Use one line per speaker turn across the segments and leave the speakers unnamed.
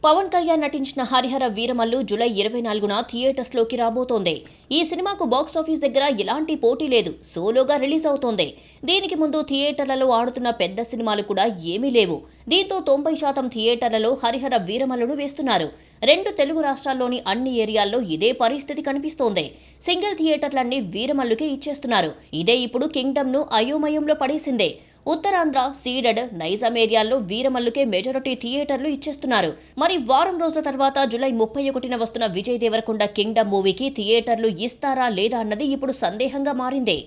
పవన్ కళ్యాణ్ నటించిన హరిహర వీరమల్లు జూలై 24న థియేటర్స్లోకి రాబోతోంది. ఈ సినిమాకు బాక్సాఫీస్ దగ్గర ఎలాంటి పోటీ లేదు, సోలోగా రిలీజ్ అవుతోంది. దీనికి ముందు థియేటర్లలో ఆడుతున్న పెద్ద సినిమాలు కూడా ఏమీ లేవు. దీంతో 90% థియేటర్లలో హరిహర వీరమల్లును వేస్తున్నారు. 2 తెలుగు రాష్ట్రాల్లోని అన్ని ఏరియాల్లో ఇదే పరిస్థితి కనిపిస్తోంది. సింగిల్ థియేటర్లన్నీ వీరమల్లుకే ఇచ్చేస్తున్నారు. ఇదే ఇప్పుడు కింగ్డమ్ను అయోమయంలో పడేసిందే. ఉత్తరాంధ్ర, సీడెడ్, నైజాం ఏరియాల్లో వీరమల్లుకే మెజారిటీ థియేటర్లు ఇచ్చేస్తున్నారు. మరి వారం రోజుల తర్వాత జూలై 31న వస్తున్న విజయ్ దేవరకొండ కింగ్డమ్ మూవీకి థియేటర్లు ఇస్తారా లేదా అన్నది ఇప్పుడు సందేహంగా మారింది.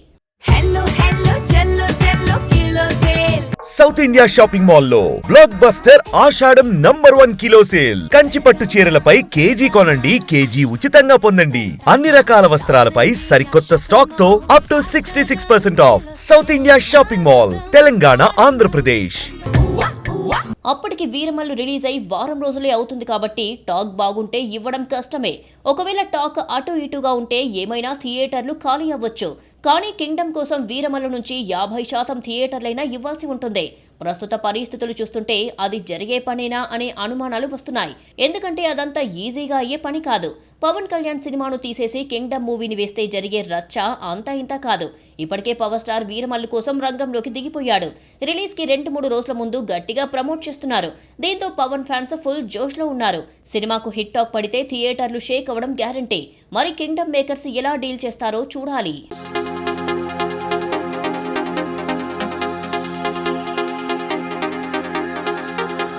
సౌత్ ఇండియా షాపింగ్ మాల్ లో బ్లాక్ బస్టర్ ఆషాఢం #1 కిలో సేల్. కంచి పట్టు చీరలపై కేజీ కొనండి, కేజీ ఉచితంగా పొందండి. అన్ని రకాల వస్త్రాలపై సరికొత్త స్టాక్ తో up to 66% of. South India shopping mall, Telangana, Andhra Pradesh.
అప్పటికి వీరమల్లు రిలీజ్ అయి వారం రోజులే అవుతుంది కాబట్టి టాక్ బాగుంటే ఇవ్వడం కష్టమే. ఒకవేళ టాక్ అటు ఇటుగా ఉంటే ఏమైనా థియేటర్లు ఖాళీ అవ్వచ్చు. కానీ కింగ్డమ్ కోసం వీరమల్లు నుంచి 50% థియేటర్లైనా ఇవ్వాల్సి ఉంటుంది. ప్రస్తుత పరిస్థితులు చూస్తుంటే అది జరిగే పనేనా అనే అనుమానాలు వస్తున్నాయి. ఎందుకంటే అదంతా ఈజీగా అయ్యే పని కాదు. పవన్ కళ్యాణ్ సినిమాను తీసేసి కింగ్డమ్ మూవీని వేస్తే జరిగే రచ్చ అంతా ఇంత కాదు. ఇప్పటికే పవర్ స్టార్ వీరమల్లు కోసం రంగంలోకి దిగిపోయాడు. రిలీజ్ కి 2-3 రోజుల ముందు గట్టిగా ప్రమోట్ చేస్తున్నారు. దీంతో పవన్ ఫ్యాన్స్ ఫుల్ జోష్ లో ఉన్నారు. సినిమాకు హిట్ టాక్ పడితే థియేటర్లు షేక్ అవ్వడం గ్యారంటీ. మరి కింగ్డమ్ మేకర్స్ ఎలా డీల్ చేస్తారో చూడాలి.